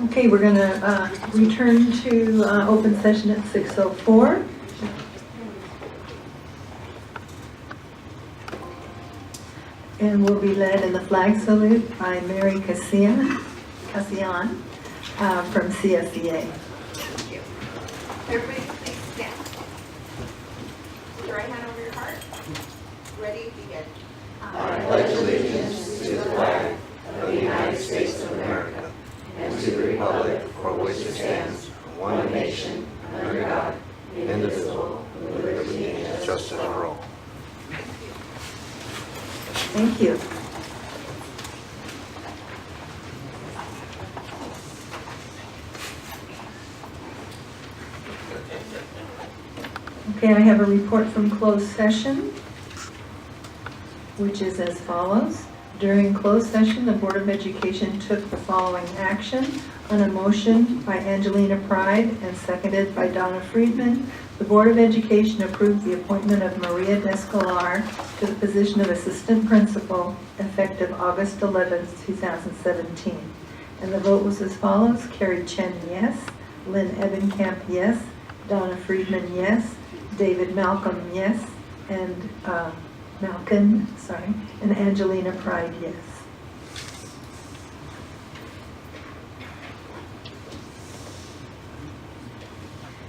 Okay, we're going to return to open session at 6:04. And we'll be led in the flag salute by Mary Cassian from CSEA. Thank you. Everybody, please stand. Put your right hand over your heart. Ready, begin. I pledge allegiance to the flag of the United States of America and to the republic for which it stands, one nation, under God, indivisible, with liberty and justice for all. Thank you. Okay, I have a report from closed session, which is as follows. During closed session, the Board of Education took the following action. On a motion by Angelina Pride and seconded by Donna Freedom, the Board of Education approved the appointment of Maria Descolar to the position of Assistant Principal effective August 11, 2017. And the vote was as follows. Carrie Chen, yes. Lynn Ebenkamp, yes. Donna Freedman, yes. David Malcolm, yes. And and Angelina Pride, yes.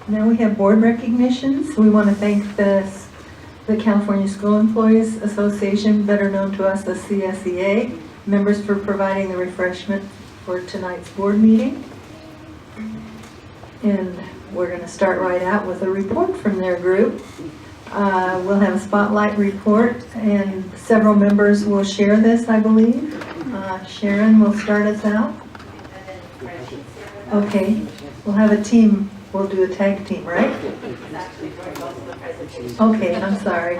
Now we have board recognitions. We want to thank the California School Employees Association, better known to us as CSEA, members for providing the refreshment for tonight's board meeting. And we're going to start right out with a report from their group. We'll have a spotlight report, and several members will share this, I believe. Sharon will start us out. Okay, we'll have a team. We'll do a tag team, right? Okay, I'm sorry.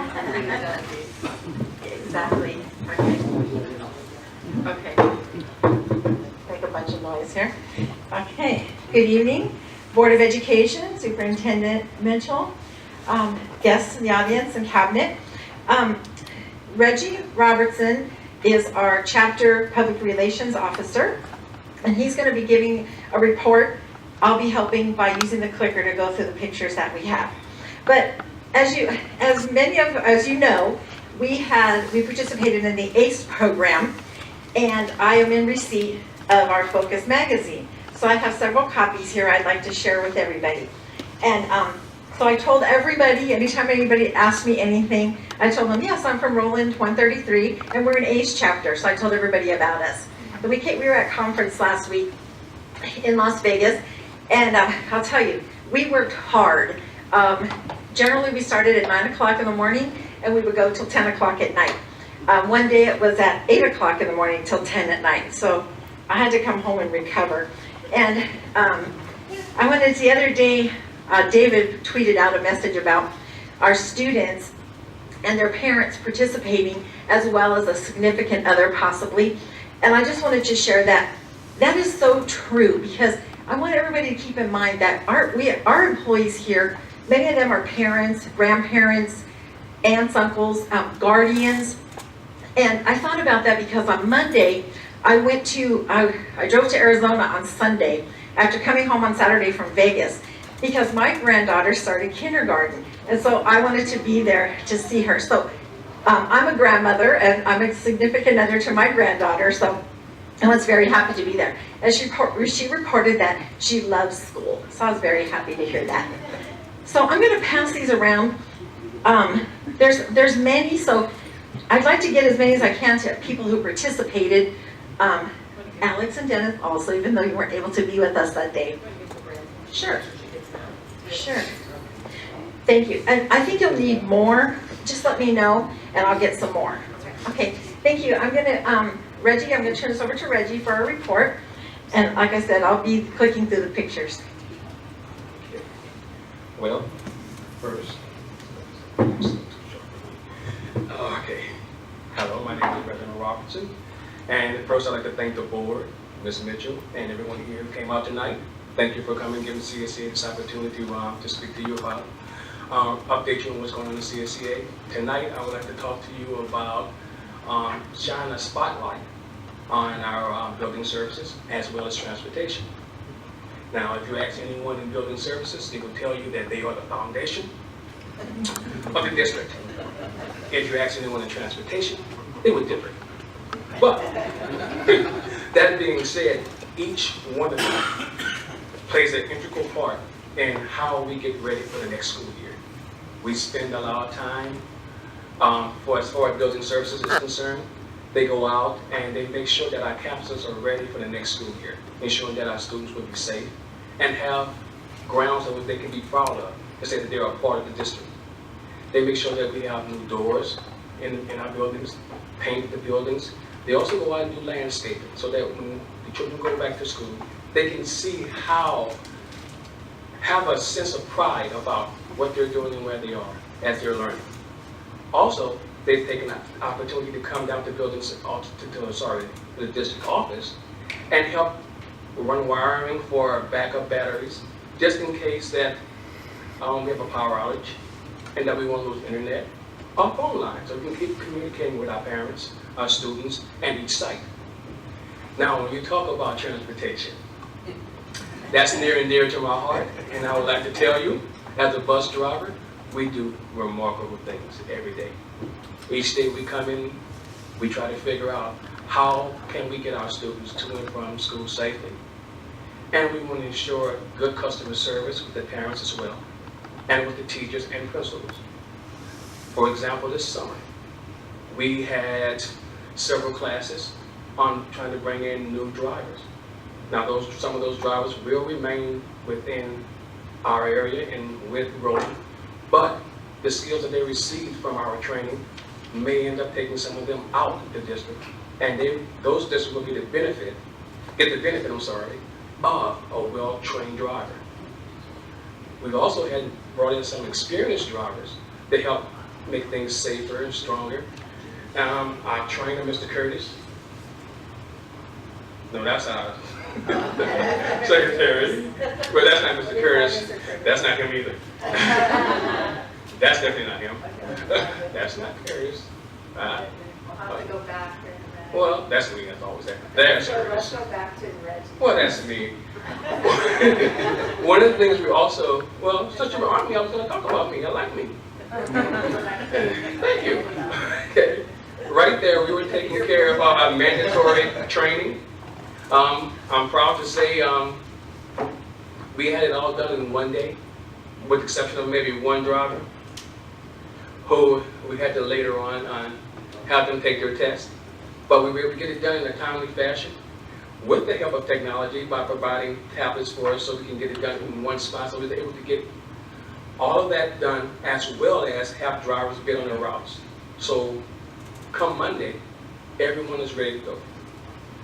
Exactly. Okay. Make a bunch of noise here. Okay. Good evening, Board of Education, Superintendent Mitchell, guests in the audience and cabinet. Reggie Robertson is our chapter public relations officer, and he's going to be giving a report. I'll be helping by using the clicker to go through the pictures that we have. But as you know, we participated in the ACE program, and I am in receipt of our Focus magazine. So I have several copies here I'd like to share with everybody. And so I told everybody, anytime anybody asked me anything, I told them, yes, I'm from Rowland 133, and we're an ACE chapter. So I told everybody about us. We were at conference last week in Las Vegas, and I'll tell you, we worked hard. Generally, we started at 9 o'clock in the morning, and we would go till 10 o'clock at night. One day it was at 8 o'clock in the morning till 10 at night. So I had to come home and recover. And I wanted the other day, David tweeted out a message about our students and their parents participating, as well as a significant other possibly. And I just wanted to share that. That is so true, because I want everybody to keep in mind that our employees here, many of them are parents, grandparents, aunts, uncles, guardians. And I thought about that because on Monday, I drove to Arizona on Sunday after coming home on Saturday from Vegas, because my granddaughter started kindergarten. And so I wanted to be there to see her. So I'm a grandmother, and I'm a significant other to my granddaughter. So I was very happy to be there. And she reported that she loves school. So I was very happy to hear that. So I'm going to pass these around. There's many, so I'd like to get as many as I can to people who participated. Alex and Dennis also, even though you weren't able to be with us that day. Sure. Sure. Thank you. And I think you'll need more. Just let me know, and I'll get some more. Okay. Thank you. I'm gonna, Reggie, I'm gonna turn this over to Reggie for a report. And like I said, I'll be clicking through the pictures. Well, first, okay. Hello, my name is President Robertson. And first, I'd like to thank the board, Ms. Mitchell, and everyone here who came out tonight. Thank you for coming and giving CSEA this opportunity to speak to you about, update you on what's going on in the CSEA. Tonight, I would like to talk to you about shine a spotlight on our building services as well as transportation. Now, if you ask anyone in building services, they will tell you that they are the foundation of the district. If you ask anyone in transportation, they would differ. But that being said, each one of them plays an integral part in how we get ready for the next school year. We spend a lot of time, as far as building services is concerned, they go out and they make sure that our campuses are ready for the next school year, ensuring that our students will be safe and have grounds that they can be proud of and say that they're a part of the district. They make sure that we have new doors in our buildings, paint the buildings. They also go out and do landscaping so that when the children go back to school, they can see have a sense of pride about what they're doing and where they are as they're learning. Also, they've taken an opportunity to come down to buildings, to the district office and help run wiring for backup batteries, just in case that we have a power outage and that we won't lose internet, or phone lines, so we can keep communicating with our parents, our students, and each site. Now, when you talk about transportation, that's near and dear to my heart, and I would like to tell you, as a bus driver, we do remarkable things every day. Each day we come in, we try to figure out how can we get our students to and from school safely. And we want to ensure good customer service with the parents as well, and with the teachers and principals. For example, this summer, we had several classes on trying to bring in new drivers. Now, some of those drivers will remain within our area and with Rowland, but the skills that they received from our training may end up taking some of them out of the district, and those districts will get the benefit of a well-trained driver. We've also brought in some experienced drivers to help make things safer and stronger. Our trainer, Mr. Curtis. No, that's our secretary. But that's not Mr. Curtis. That's not him either. That's definitely not him. That's not Curtis. We'll have to go back in a minute. Well, that's me. That's always that. That's Curtis. Let's go back to Reggie. Well, that's me. One of the things we also, well, since you're on me, I was going to talk about me. I like me. Thank you. Okay. Right there, we were taking care of our mandatory training. I'm proud to say we had it all done in one day, with the exception of maybe one driver, who we had to later on have them take their test. But we were able to get it done in a timely fashion with the help of technology by providing tablets for us so we can get it done in one spot. So we were able to get all of that done as well as have drivers get on their routes. So come Monday, everyone is ready to go.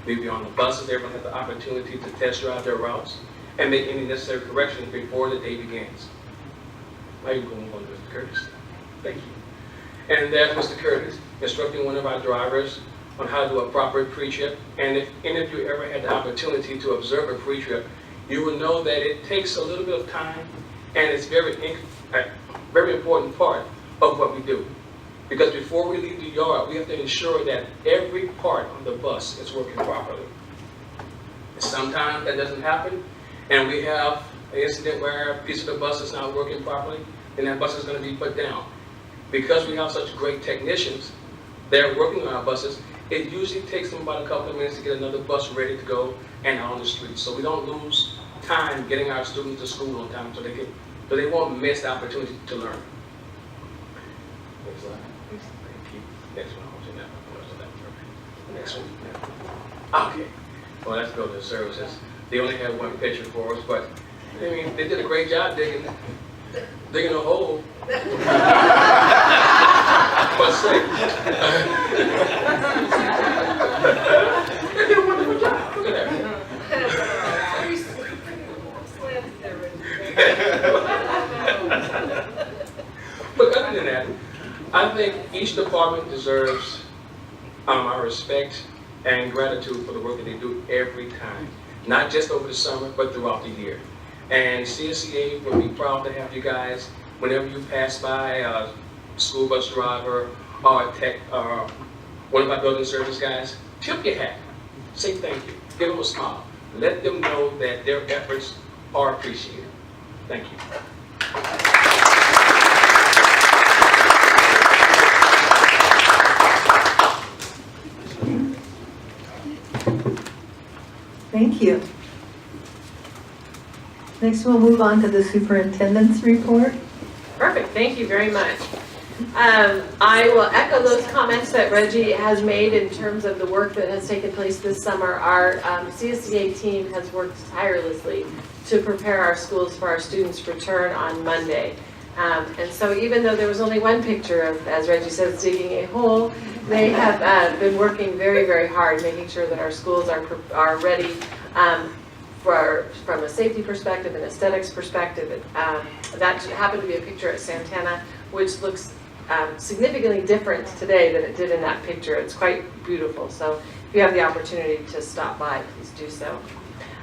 We'll be on the buses, everyone has the opportunity to test drive their routes and make any necessary corrections before the day begins. Now you can go on to Mr. Curtis. Thank you. And there's Mr. Curtis instructing one of our drivers on how to do a proper pre-trip. And if any of you ever had the opportunity to observe a pre-trip, you will know that it takes a little bit of time, and it's very important part of what we do. Because before we leave the yard, we have to ensure that every part of the bus is working properly. Sometimes that doesn't happen, and we have an incident where a piece of the bus is not working properly, and that bus is going to be put down. Because we have such great technicians that are working on our buses, it usually takes them about a couple of minutes to get another bus ready to go and out on the street. So we don't lose time getting our students to school on time so they won't miss the opportunity to learn. Next slide. Next one. Next one. Okay. well, that's building services. They only had one picture for us, but I mean, they did a great job digging a hole. Must say. They did a wonderful job. Look at that. But other than that, I think each department deserves our respect and gratitude for the work that they do every time, not just over the summer, but throughout the year. And CSEA will be proud to have you guys whenever you pass by a school bus driver or a tech, one of our building service guys, tip your hat, say thank you, give them a smile, let them know that their efforts are appreciated. Thank you. Thank you. Next, we'll move on to the superintendent's report. Perfect, thank you very much. I will echo those comments that Reggie has made in terms of the work that has taken place this summer. Our CSEA team has worked tirelessly to prepare our schools for our students' return on Monday. And so even though there was only one picture of, as Reggie says, digging a hole, they have been working very, very hard, making sure that our schools are ready from a safety perspective and aesthetics perspective. That happened to be a picture at Santana, which looks significantly different today than it did in that picture. It's quite beautiful. So if you have the opportunity to stop by, please do so.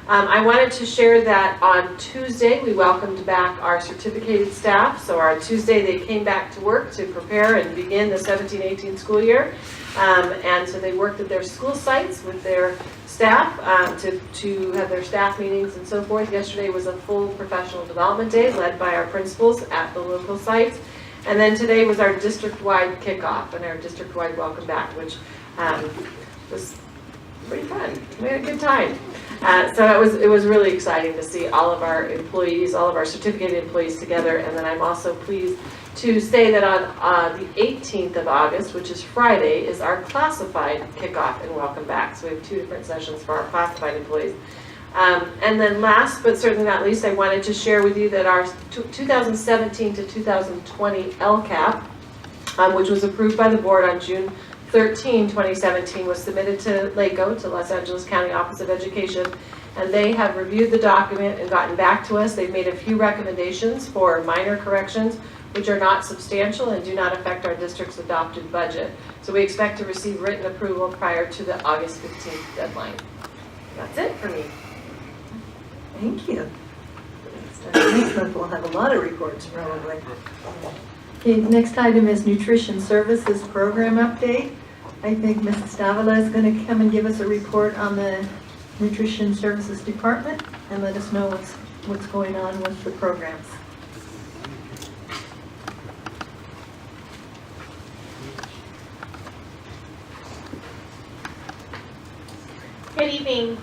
I wanted to share that on Tuesday we welcomed back our certificated staff. So on Tuesday they came back to work to prepare and begin the 17-18 school year. And so they worked at their school sites with their staff to have their staff meetings and so forth. Yesterday was a full professional development day led by our principals at the local sites. And then today was our district-wide kickoff and our district-wide welcome back, which was pretty fun. We had a good time. So it was really exciting to see all of our employees, all of our certificated employees together. And then I'm also pleased to say that on the 18th of August, which is Friday, is our classified kickoff and welcome back. So we have 2 different sessions for our classified employees. And then last, but certainly not least, I wanted to share with you that our 2017 to 2020 LCAP, which was approved by the board on June 13, 2017, was submitted to LACO, to Los Angeles County Office of Education, and they have reviewed the document and gotten back to us. They've made a few recommendations for minor corrections, which are not substantial and do not affect our district's adopted budget. So we expect to receive written approval prior to the August 15th deadline. That's it for me. Thank you. Next month we'll have a lot of reports probably. Okay, next item is nutrition services program update. I think Mrs. Davila is going to come and give us a report on the nutrition services department and let us know what's going on with the programs. Good evening.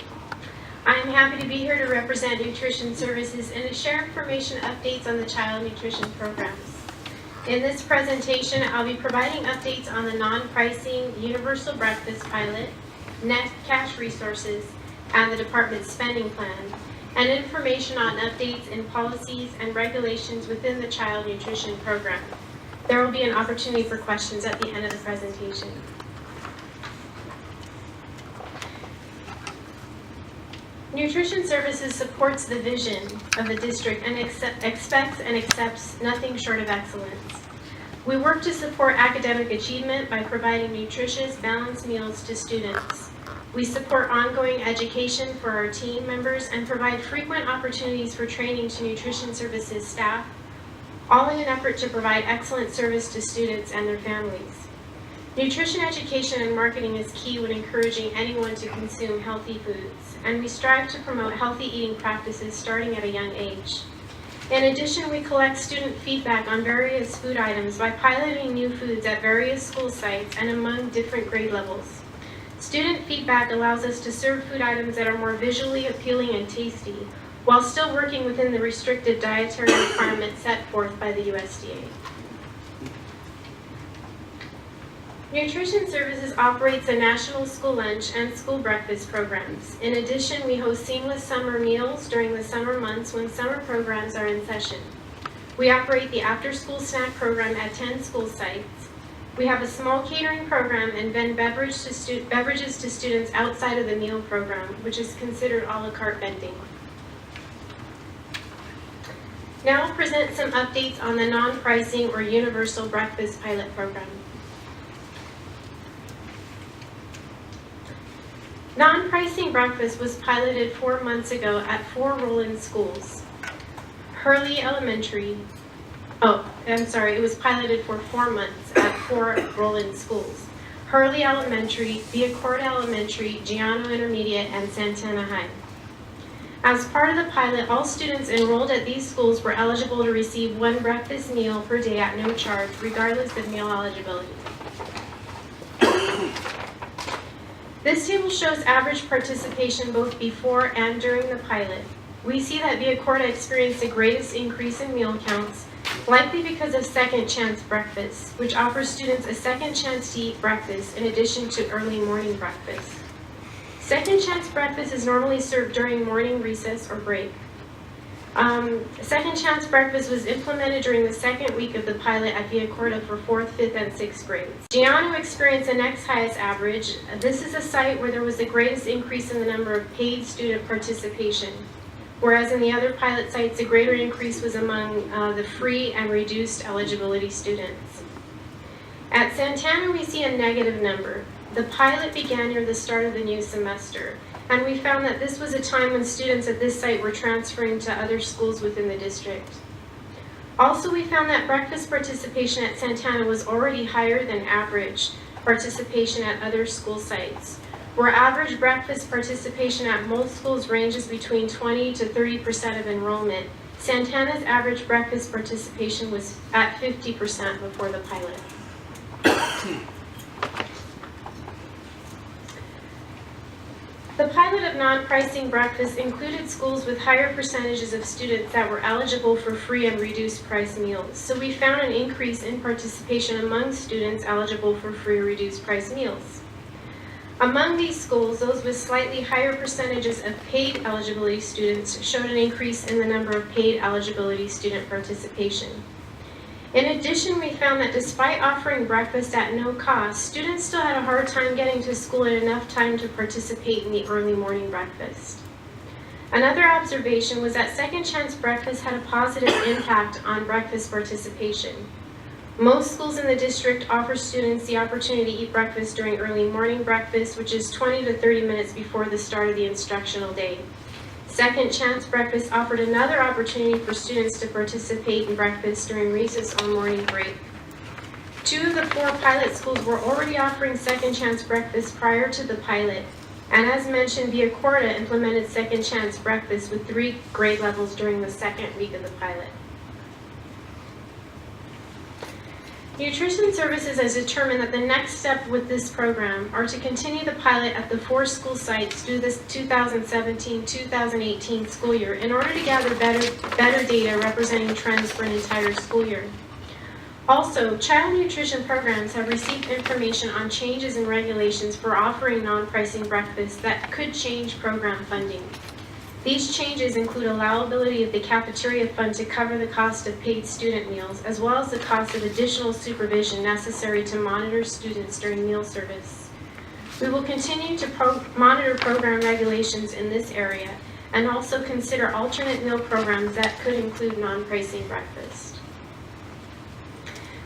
I'm happy to be here to represent Nutrition Services and to share information updates on the child nutrition programs. In this presentation, I'll be providing updates on the non-pricing universal breakfast pilot, net cash resources, and the department's spending plan, and information on updates in policies and regulations within the child nutrition program. There will be an opportunity for questions at the end of the presentation. Nutrition Services supports the vision of the district and expects and accepts nothing short of excellence. We work to support academic achievement by providing nutritious, balanced meals to students. We support ongoing education for our team members and provide frequent opportunities for training to Nutrition Services staff, all in an effort to provide excellent service to students and their families. Nutrition education and marketing is key when encouraging anyone to consume healthy foods, and we strive to promote healthy eating practices starting at a young age. In addition, we collect student feedback on various food items by piloting new foods at various school sites and among different grade levels. Student feedback allows us to serve food items that are more visually appealing and tasty, while still working within the restricted dietary requirements set forth by the USDA. Nutrition Services operates a national school lunch and school breakfast programs. In addition, we host seamless summer meals during the summer months when summer programs are in session. We operate the after-school snack program at 10 school sites. We have a small catering program and vend beverages to students outside of the meal program, which is considered a la carte vending. Now I'll present some updates on the non-pricing or universal breakfast pilot program. Non-pricing breakfast was piloted 4 months ago at 4 Rowland schools. Hurley Elementary, it was piloted for 4 months at 4 Rowland schools. Hurley Elementary, Via Corta Elementary, Giano Intermediate, and Santana High. As part of the pilot, all students enrolled at these schools were eligible to receive 1 breakfast meal per day at no charge, regardless of meal eligibility. This table shows average participation both before and during the pilot. We see that Via Corta experienced the greatest increase in meal counts, likely because of Second Chance Breakfast, which offers students a second chance to eat breakfast in addition to early morning breakfast. Second Chance Breakfast is normally served during morning recess or break. Second Chance Breakfast was implemented during the second week of the pilot at Via Corta for 4th, 5th, and 6th grades. Giano experienced the next highest average. This is a site where there was the greatest increase in the number of paid student participation, whereas in the other pilot sites, the greater increase was among the free and reduced eligibility students. At Santana, we see a negative number. The pilot began near the start of the new semester, and we found that this was a time when students at this site were transferring to other schools within the district. Also, we found that breakfast participation at Santana was already higher than average participation at other school sites, where average breakfast participation at most schools ranges between 20 to 30% of enrollment. Santana's average breakfast participation was at 50% before the pilot. The pilot of non-pricing breakfast included schools with higher percentages of students that were eligible for free and reduced price meals. So we found an increase in participation among students eligible for free or reduced price meals. Among these schools, those with slightly higher percentages of paid eligibility students showed an increase in the number of paid eligibility student participation. In addition, we found that despite offering breakfast at no cost, students still had a hard time getting to school in enough time to participate in the early morning breakfast. Another observation was that Second Chance Breakfast had a positive impact on breakfast participation. Most schools in the district offer students the opportunity to eat breakfast during early morning breakfast, which is 20 to 30 minutes before the start of the instructional day. Second Chance Breakfast offered another opportunity for students to participate in breakfast during recess or morning break. 2 of the 4 pilot schools were already offering Second Chance Breakfast prior to the pilot, and as mentioned, Via Corta implemented Second Chance Breakfast with 3 grade levels during the second week of the pilot. Nutrition Services has determined that the next step with this program are to continue the pilot at the 4 school sites through this 2017-2018 school year in order to gather better data representing trends for an entire school year. Also, child nutrition programs have received information on changes in regulations for offering non-pricing breakfast that could change program funding. These changes include allowability of the cafeteria fund to cover the cost of paid student meals, as well as the cost of additional supervision necessary to monitor students during meal service. We will continue to monitor program regulations in this area and also consider alternate meal programs that could include non-pricing breakfast.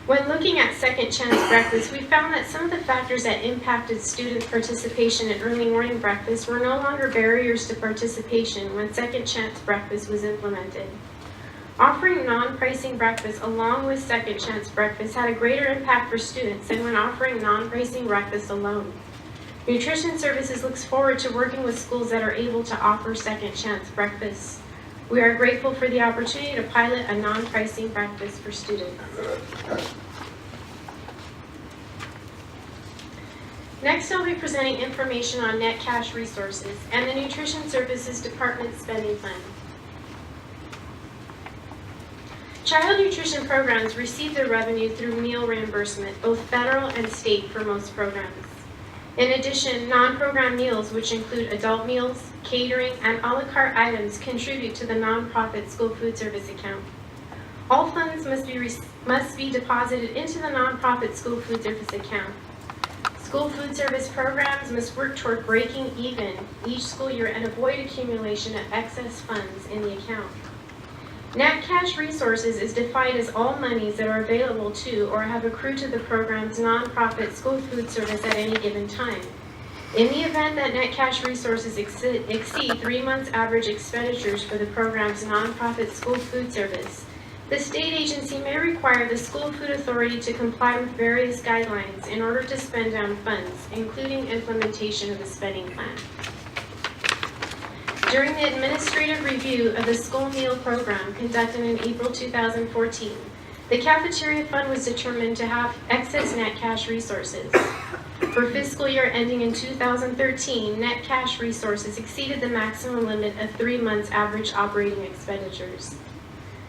When looking at Second Chance Breakfast, we found that some of the factors that impacted student participation in early morning breakfast were no longer barriers to participation when Second Chance Breakfast was implemented. Offering non-pricing breakfast along with Second Chance Breakfast had a greater impact for students than when offering non-pricing breakfast alone. Nutrition Services looks forward to working with schools that are able to offer Second Chance Breakfast. We are grateful for the opportunity to pilot a non-pricing breakfast for students. Next, I'll be presenting information on net cash resources and the Nutrition Services Department spending plan. Child nutrition programs receive their revenue through meal reimbursement, both federal and state for most programs. In addition, non-program meals, which include adult meals, catering, and a la carte items, contribute to the nonprofit school food service account. All funds must be deposited into the nonprofit school food service account. School food service programs must work toward breaking even each school year and avoid accumulation of excess funds in the account. Net cash resources is defined as all monies that are available to or have accrued to the program's nonprofit school food service at any given time. In the event that net cash resources exceed 3 months average expenditures for the program's nonprofit school food service, the state agency may require the school food authority to comply with various guidelines in order to spend down funds, including implementation of the spending plan. During the administrative review of the school meal program conducted in April 2014, the cafeteria fund was determined to have excess net cash resources. For fiscal year ending in 2013, net cash resources exceeded the maximum limit of 3 months average operating expenditures.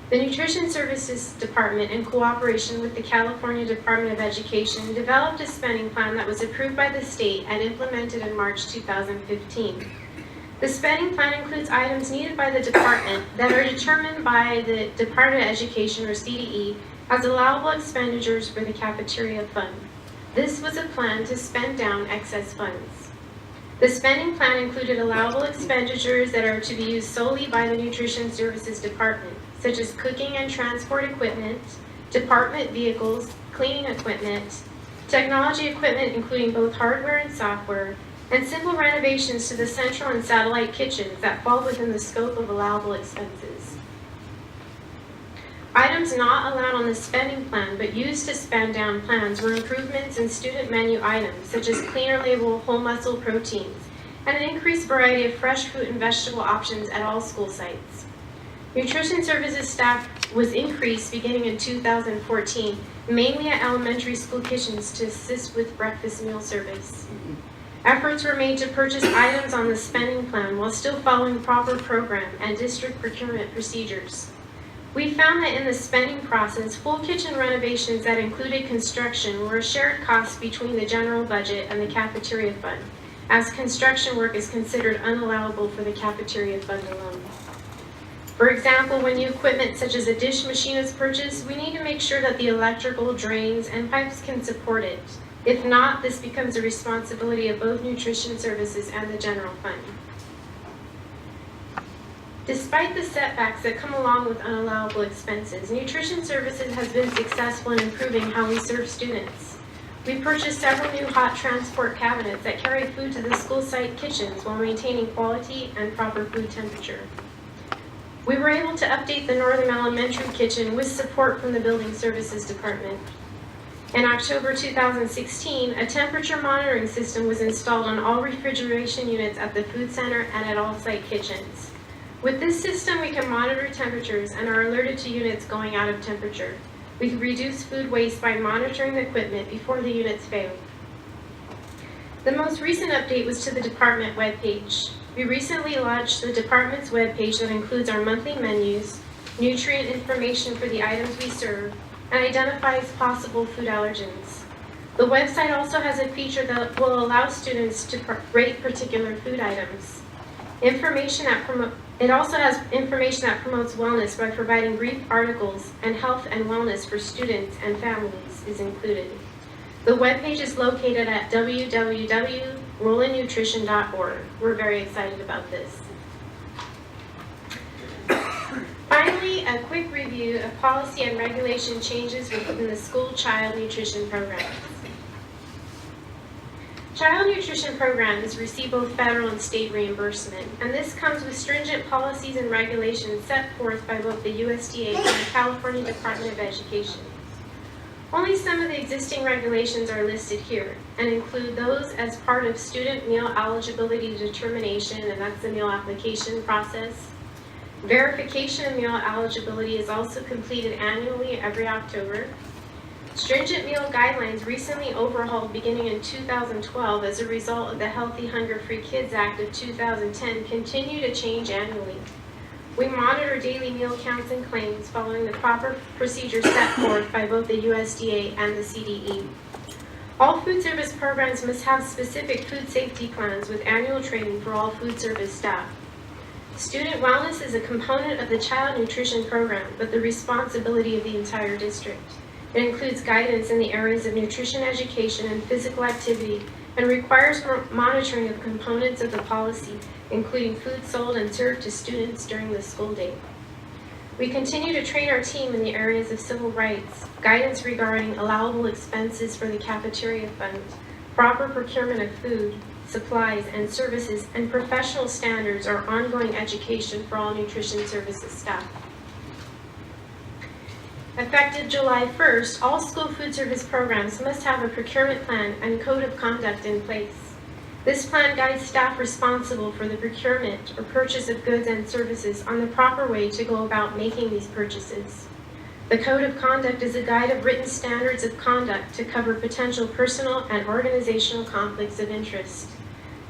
The Nutrition Services Department, in cooperation with the California Department of Education, developed a spending plan that was approved by the state and implemented in March 2015. The spending plan includes items needed by the department that are determined by the Department of Education, or CDE, as allowable expenditures for the cafeteria fund. This was a plan to spend down excess funds. The spending plan included allowable expenditures that are to be used solely by the Nutrition Services Department, such as cooking and transport equipment, department vehicles, cleaning equipment, technology equipment including both hardware and software, and simple renovations to the central and satellite kitchens that fall within the scope of allowable expenses. Items not allowed on the spending plan but used to spend down plans were improvements in student menu items such as cleaner label whole muscle proteins and an increased variety of fresh fruit and vegetable options at all school sites. Nutrition services staff was increased beginning in 2014, mainly at elementary school kitchens to assist with breakfast meal service. Efforts were made to purchase items on the spending plan while still following proper program and district procurement procedures. We found that in the spending process, full kitchen renovations that included construction were a shared cost between the general budget and the cafeteria fund, as construction work is considered unallowable for the cafeteria fund alone. For example, when new equipment such as a dish machine is purchased, we need to make sure that the electrical, drains, and pipes can support it. If not, this becomes a responsibility of both nutrition services and the general fund. Despite the setbacks that come along with unallowable expenses, nutrition services has been successful in improving how we serve students. We purchased several new hot transport cabinets that carry food to the school site kitchens while maintaining quality and proper food temperature. We were able to update the Northern Elementary kitchen with support from the Building Services Department. In October 2016, a temperature monitoring system was installed on all refrigeration units at the food center and at all site kitchens. With this system, we can monitor temperatures and are alerted to units going out of temperature. We can reduce food waste by monitoring the equipment before the units fail. The most recent update was to the department webpage. We recently launched the department's webpage that includes our monthly menus, nutrient information for the items we serve, and identifies possible food allergens. The website also has a feature that will allow students to rate particular food items. It also has information that promotes wellness by providing brief articles, and health and wellness for students and families is included. The webpage is located at www.rowlandnutrition.org. We're very excited about this. Finally, a quick review of policy and regulation changes within the school child nutrition programs. Child nutrition programs receive both federal and state reimbursement, and this comes with stringent policies and regulations set forth by both the USDA and the California Department of Education. Only some of the existing regulations are listed here, and include those as part of student meal eligibility determination, and that's the meal application process. Verification of meal eligibility is also completed annually every October. Stringent meal guidelines recently overhauled beginning in 2012 as a result of the Healthy Hunger Free Kids Act of 2010 continue to change annually. We monitor daily meal counts and claims following the proper procedures set forth by both the USDA and the CDE. All food service programs must have specific food safety plans with annual training for all food service staff. Student wellness is a component of the child nutrition program, but the responsibility of the entire district. It includes guidance in the areas of nutrition education and physical activity, and requires monitoring of components of the policy, including food sold and served to students during the school day. We continue to train our team in the areas of civil rights, guidance regarding allowable expenses for the cafeteria fund, proper procurement of food, supplies, and services, and professional standards or ongoing education for all nutrition services staff. Effective July 1st, all school food service programs must have a procurement plan and code of conduct in place. This plan guides staff responsible for the procurement or purchase of goods and services on the proper way to go about making these purchases. The Code of Conduct is a guide of written standards of conduct to cover potential personal and organizational conflicts of interest.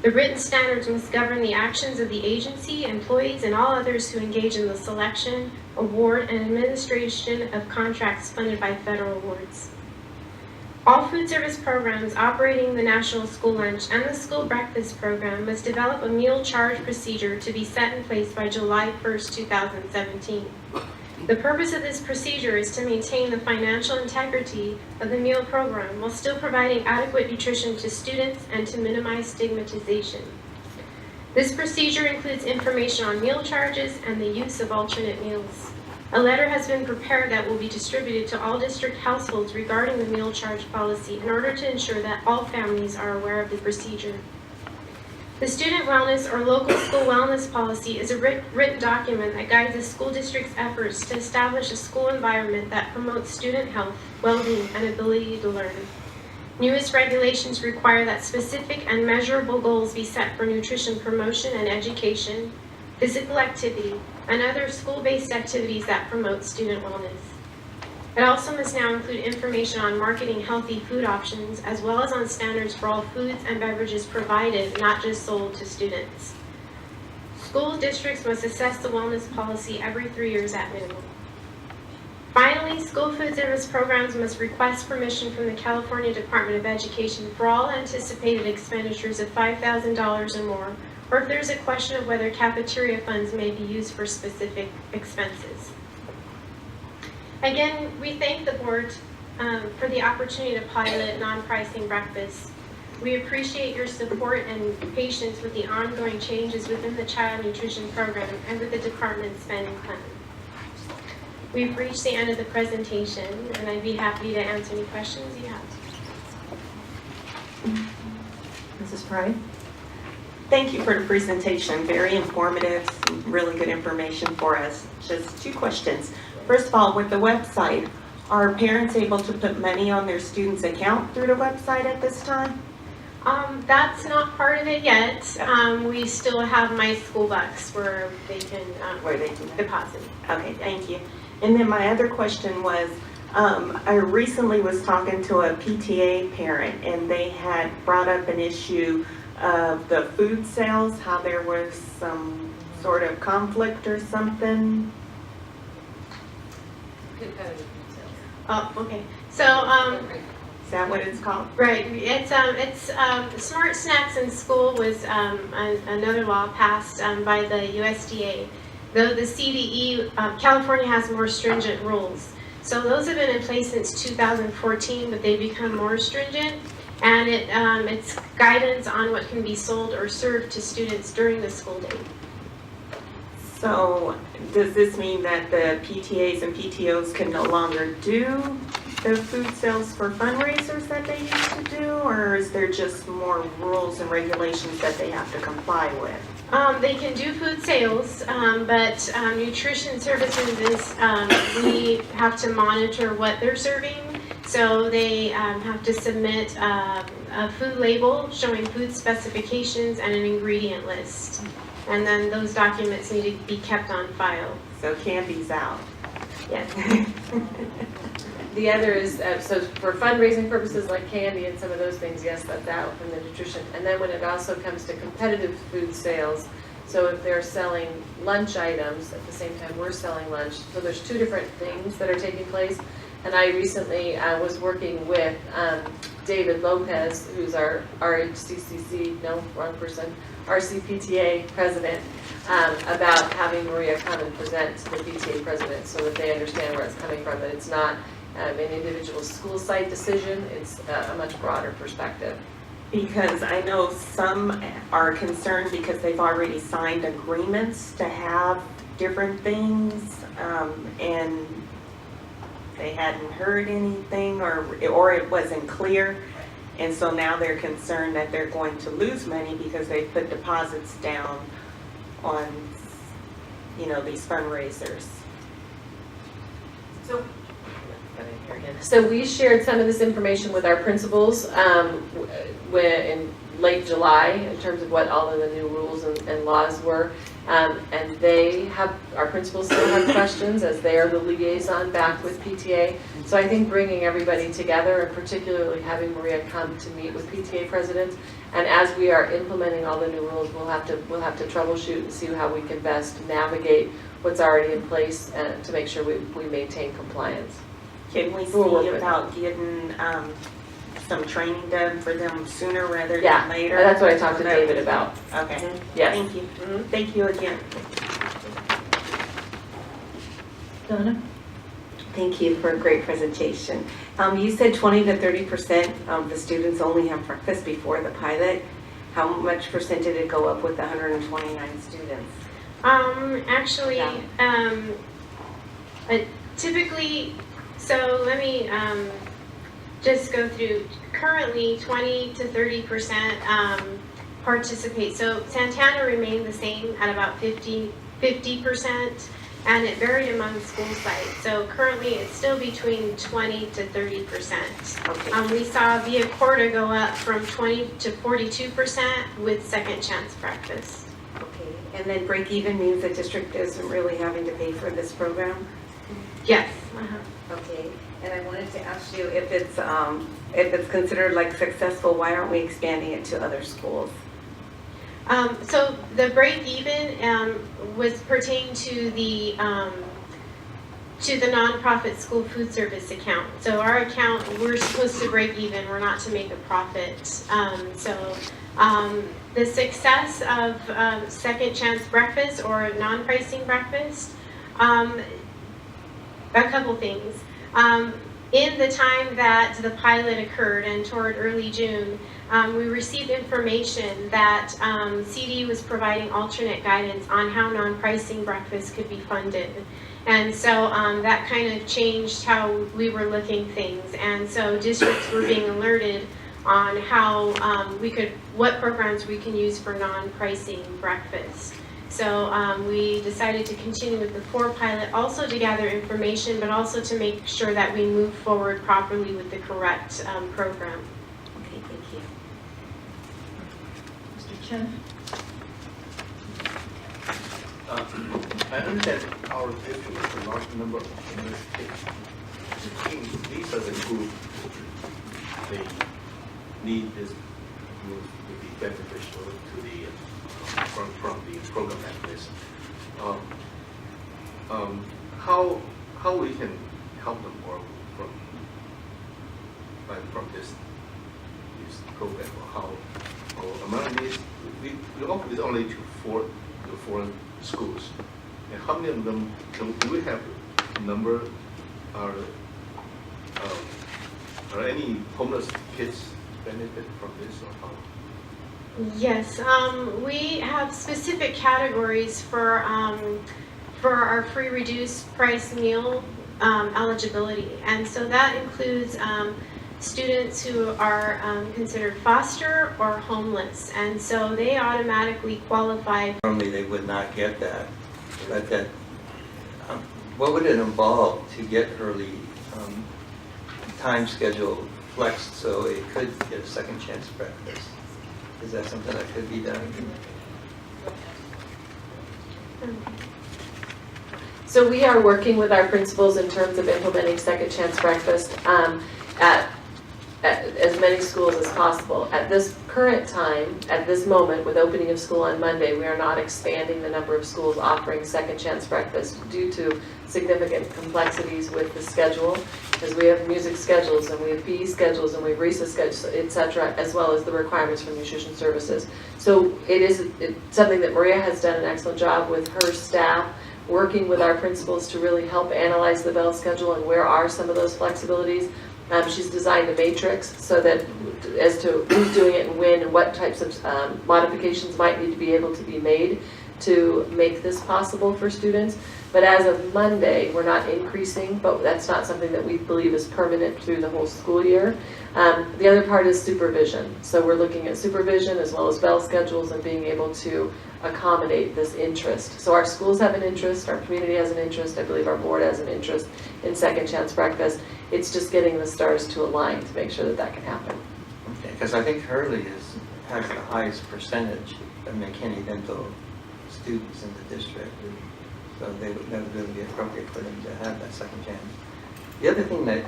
The written standards must govern the actions of the agency, employees, and all others who engage in the selection, award, and administration of contracts funded by federal awards. All food service programs operating the National School Lunch and the School Breakfast Program must develop a meal charge procedure to be set in place by July 1st, 2017. The purpose of this procedure is to maintain the financial integrity of the meal program while still providing adequate nutrition to students and to minimize stigmatization. This procedure includes information on meal charges and the use of alternate meals. A letter has been prepared that will be distributed to all district households regarding the meal charge policy in order to ensure that all families are aware of the procedure. The Student Wellness or Local School Wellness Policy is a written document that guides the school district's efforts to establish a school environment that promotes student health, well-being, and ability to learn. Newest regulations require that specific and measurable goals be set for nutrition promotion and education, physical activity, and other school-based activities that promote student wellness. It also must now include information on marketing healthy food options, as well as on standards for all foods and beverages provided, not just sold to students. School districts must assess the wellness policy every 3 years at minimum. Finally, school food service programs must request permission from the California Department of Education for all anticipated expenditures of $5,000 or more, or if there's a question of whether cafeteria funds may be used for specific expenses. Again, we thank the board for the opportunity to pilot non-pricing breakfast. We appreciate your support and patience with the ongoing changes within the child nutrition program and with the department's spending plan. We've reached the end of the presentation, and I'd be happy to answer any questions you have. Mrs. Pride? Thank you for the presentation. Very informative, some really good information for us. Just 2 questions. First of all, with the website, are parents able to put money on their student's account through the website at this time? That's not part of it yet. We still have My School Bucks where they can deposit. Okay, thank you. And then my other question was, I recently was talking to a PTA parent, and they had brought up an issue of the food sales, how there was some sort of conflict or something. Competitive food sales. Oh, okay. So, Is that what it's called? right, it's Smart Snacks in School was another law passed by the USDA. Though the CDE, California has more stringent rules. So those have been in place since 2014, but they become more stringent. And it's guidance on what can be sold or served to students during the school day. So does this mean that the PTAs and PTOs can no longer do the food sales for fundraisers that they used to do, or is there just more rules and regulations that they have to comply with? They can do food sales, but nutrition services is, we have to monitor what they're serving. So they have to submit a food label showing food specifications and an ingredient list. And then those documents need to be kept on file. So candy's out. Yes. The other is, so for fundraising purposes like candy and some of those things, yes, that's out from the nutrition. And then when it also comes to competitive food sales, so So if they're selling lunch items, at the same time we're selling lunch, so there's two different things that are taking place. And I recently was working with David Lopez, who's our RHCCC, no, wrong person, RCPTA president, about having Maria come and present to the PTA president so that they understand where it's coming from, that it's not an individual school site decision, it's a much broader perspective. Because I know some are concerned because they've already signed agreements to have different things, and they hadn't heard anything or it wasn't clear. And so now they're concerned that they're going to lose money because they put deposits down on, you know, these fundraisers. So we shared some of this information with our principals in late July in terms of what all of the new rules and laws were. And our principals still have questions as they are the liaison back with PTA. So I think bringing everybody together and particularly having Maria come to meet with PTA presidents. And as we are implementing all the new rules, we'll have to troubleshoot and see how we can best navigate what's already in place to make sure we maintain compliance. Can we see about getting some training done for them sooner rather than later? That's what I talked to David about. Okay. Yes. Thank you. Thank you again. Donna? Thank you for a great presentation. You said 20 to 30% of the students only have breakfast before the pilot. How much percent did it go up with the 129 students? Actually, typically, so let me just go through. Currently, 20 to 30% participate. So Santana remained the same at about 50%, and it varied among school sites. So currently, it's still between 20 to 30%. Okay. We saw Via Corta go up from 20 to 42% with second chance breakfast. Okay. And then break even means the district isn't really having to pay for this program? Yes. Okay. And I wanted to ask you if it's considered like successful, why aren't we expanding it to other schools? So the break even was pertaining to the nonprofit school food service account. So our account, we're supposed to break even. We're not to make a profit. The success of second chance breakfast or non-pricing breakfast, a couple things. In the time that the pilot occurred and toward early June, we received information that CD was providing alternate guidance on how non-pricing breakfast could be funded. And so that kind of changed how we were looking things. And so districts were being alerted on how what programs we can use for non-pricing breakfast. So we decided to continue with the 4 pilot, also to gather information, but also to make sure that we move forward properly with the correct program. Okay, thank you. Mr. Chen? I understand our district has a large number of universities. These are the groups they need this group to be beneficial to the from the program like this. How we can help them or from this program, or how, or among these we offer this only to four schools, and how many of them do we have number are any homeless kids benefit from this, or how? Yes, we have specific categories for our free reduced price meal eligibility, and so that includes students who are considered foster or homeless, and so they automatically qualify. Normally they would not get that, but that what would it involve to get early time schedule flexed so it could get a second chance breakfast? Is that something that could be done? So we are working with our principals in terms of implementing second chance breakfast. As as many schools as possible. At this current time, at this moment, with opening of school on Monday, we are not expanding the number of schools offering second chance breakfast due to significant complexities with the schedule, because we have music schedules and we have PE schedules and we have recess schedules, etc., as well as the requirements for nutrition services. So it's something that Maria has done an excellent job with her staff, working with our principals to really help analyze the bell schedule and where are some of those flexibilities. She's designed a matrix so that as to who's doing it and when and what types of modifications might need to be able to be made to make this possible for students. But as of Monday, we're not increasing, but that's not something that we believe is permanent through the whole school year. The other part is supervision. So we're looking at supervision as well as bell schedules and being able to accommodate this interest. So our schools have an interest, our community has an interest, I believe our board has an interest in second chance breakfast. It's just getting the stars to align to make sure that that can happen. Okay, because I think Hurley has the highest percentage of McKinney dental students in the district. So that would really be appropriate for them to have that second chance. The other thing that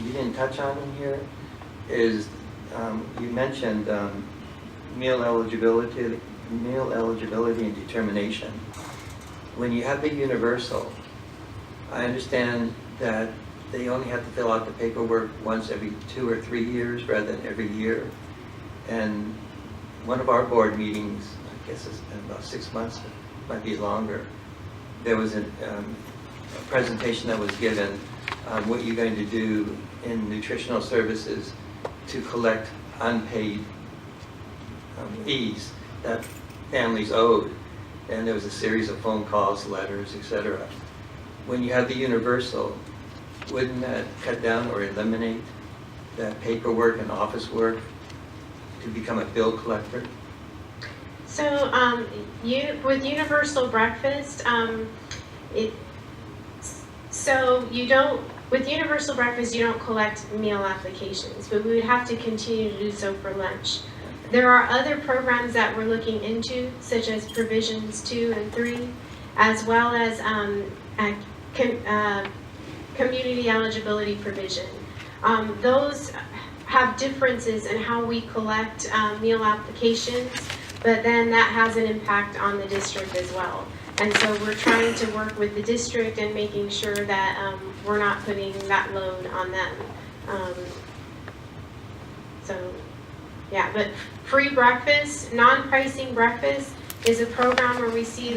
you didn't touch on in here is you mentioned meal eligibility and determination. When you have the universal, I understand that they only have to fill out the paperwork once every 2 or 3 years rather than every year. And one of our board meetings, I guess it's been about 6 months, it might be longer, there was a presentation that was given on what you're going to do in nutritional services to collect unpaid fees that families owed. And there was a series of phone calls, letters, etc. When you have the universal, wouldn't that cut down or eliminate that paperwork and office work to become a bill collector? So with universal breakfast, with universal breakfast, you don't collect meal applications, but we would have to continue to do so for lunch. There are other programs that we're looking into, such as provisions 2 and 3, as well as community eligibility provision. Those have differences in how we collect meal applications, but then that has an impact on the district as well. And so we're trying to work with the district and making sure that we're not putting that load on them. But free breakfast, non-pricing breakfast is a program where we see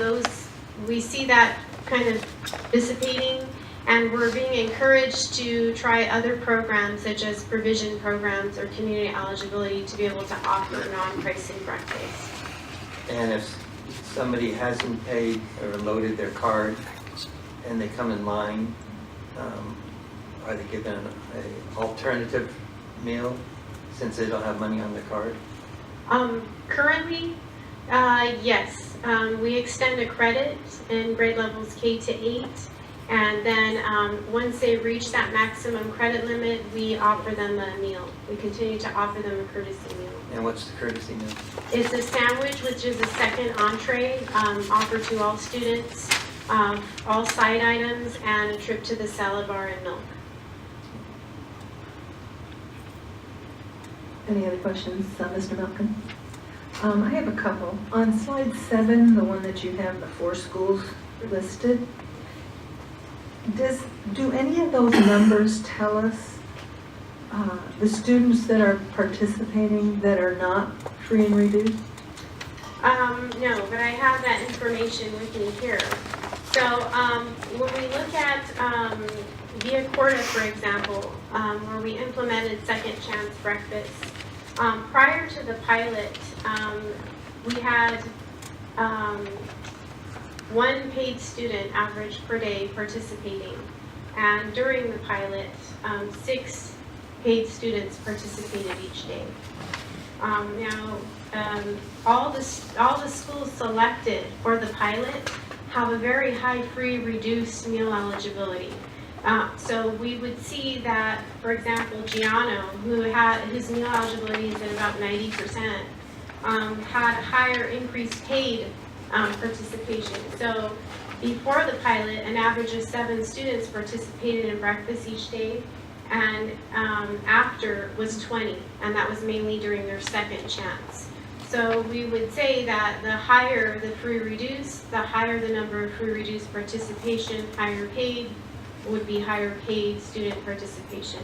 that kind of dissipating, and we're being encouraged to try other programs such as provision programs or community eligibility to be able to offer non-pricing breakfast. And if somebody hasn't paid or loaded their card and they come in line, are they given an alternative meal since they don't have money on their card? Currently, yes. We extend a credit in grade levels K to 8. And then once they reach that maximum credit limit, we offer them a meal. We continue to offer them a courtesy meal. And what's the courtesy meal? It's a sandwich, which is a second entree offered to all students, all side items, and a trip to the salad bar and milk. Any other questions, Mr. Malkin? I have a couple. On slide 7, the one that you have the 4 schools listed, do any of those numbers tell us the students that are participating that are not free and reduced? No, but I have that information with me here. So when we look at Via Corta, for example, where we implemented second chance breakfast, prior to the pilot, we had 1 paid student average per day participating, and during the pilot, 6 paid students participated each day. All the schools selected for the pilot have a very high free reduced meal eligibility. So we would see that, for example, Giano, whose meal eligibility is at about 90%, had higher increased paid participation. So before the pilot, an average of 7 students participated in breakfast each day, and after was 20, and that was mainly during their second chance. So we would say that the higher the free reduced, the higher the number of free reduced participation, higher paid would be higher paid student participation.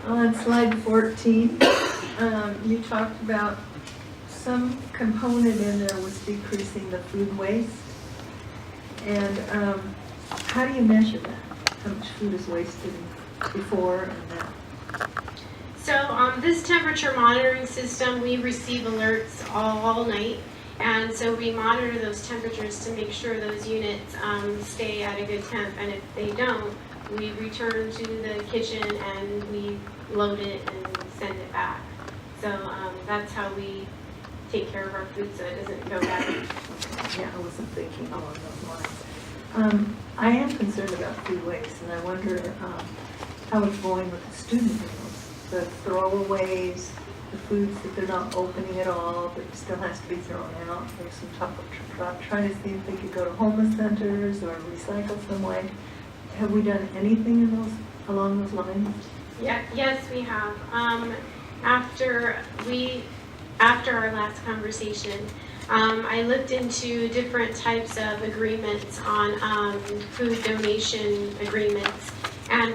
On slide 14, you talked about some component in there was decreasing the food waste. And how do you measure that? How much food is wasted before and now? So this temperature monitoring system, we receive alerts all night. And so we monitor those temperatures to make sure those units stay at a good temp. And if they don't, we return to the kitchen and we load it and send it back. So that's how we take care of our food so it doesn't go bad. Yeah, I wasn't thinking along those lines. I am concerned about food waste, and I wonder how it's going with the student meals, the throwaways, the foods that they're not opening at all, but still has to be thrown out. There's some talk about trying to see if they could go to homeless centers or recycle some way. Have we done anything in those along those lines? Yeah, yes, we have. After our last conversation, I looked into different types of agreements on food donation agreements, and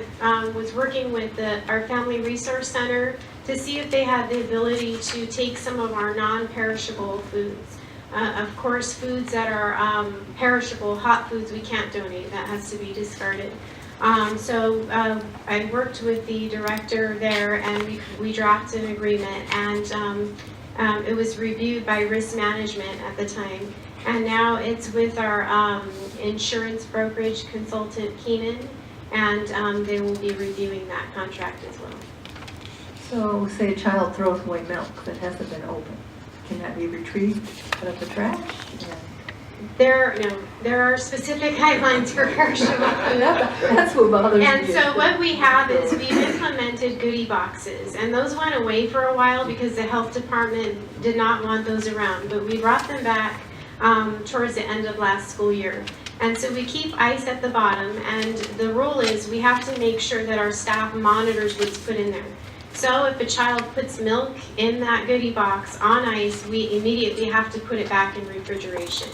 was working with our Family Resource Center to see if they had the ability to take some of our non-perishable foods. Of course, foods that are perishable, hot foods, we can't donate. That has to be discarded. So I worked with the director there, and we drafted an agreement, and it was reviewed by risk management at the time. And now it's with our insurance brokerage consultant, Keenan, and they will be reviewing that contract as well. So say a child throws away milk that hasn't been opened. Can that be retrieved out of the trash? Yeah. There are specific guidelines for perishable food. That's what bothers me. And so what we have is we've implemented goodie boxes, and those went away for a while because the health department did not want those around, but we brought them back towards the end of last school year. And so we keep ice at the bottom, and the rule is we have to make sure that our staff monitors what's put in there. So if a child puts milk in that goodie box on ice, we immediately have to put it back in refrigeration.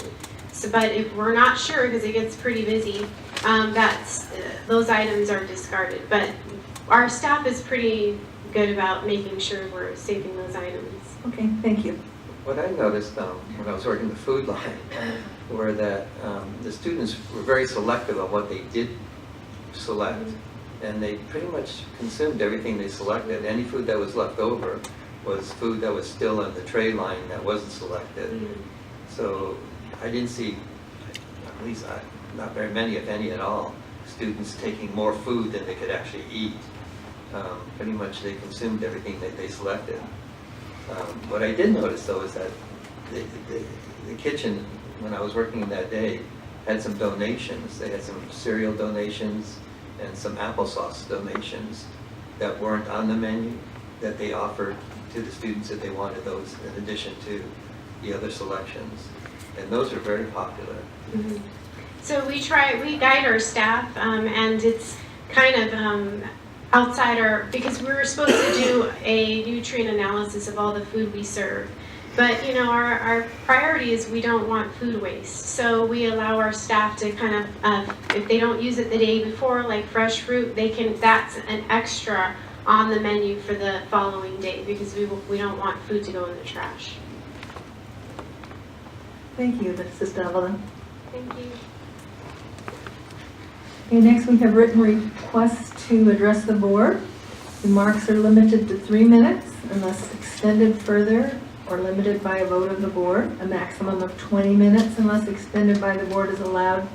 So, but if we're not sure, because it gets pretty busy, those items are discarded. But our staff is pretty good about making sure we're saving those items. Okay, thank you. What I noticed when I was working the food line were that the students were very selective on what they did select. And they pretty much consumed everything they selected. Any food that was left over was food that was still on the tray line that wasn't selected. So I didn't see, at least not very many, if any at all, students taking more food than they could actually eat. Pretty much they consumed everything that they selected. What I did notice though is that the kitchen, when I was working that day, had some donations. They had some cereal donations and some applesauce donations that weren't on the menu, that they offered to the students if they wanted those in addition to the other selections. And those are very popular. Mm-hmm. So we guide our staff, and it's kind of outside because we were supposed to do a nutrient analysis of all the food we serve. But you know, our priority is we don't want food waste. So we allow our staff to kind of, if they don't use it the day before, like fresh fruit, that's an extra on the menu for the following day because we don't want food to go in the trash. Thank you, Mrs. Davila. Thank you. Okay, next we have written requests to address the board. Remarks are limited to 3 minutes unless extended further or limited by a vote of the board. A maximum of 20 minutes unless extended by the board is allowed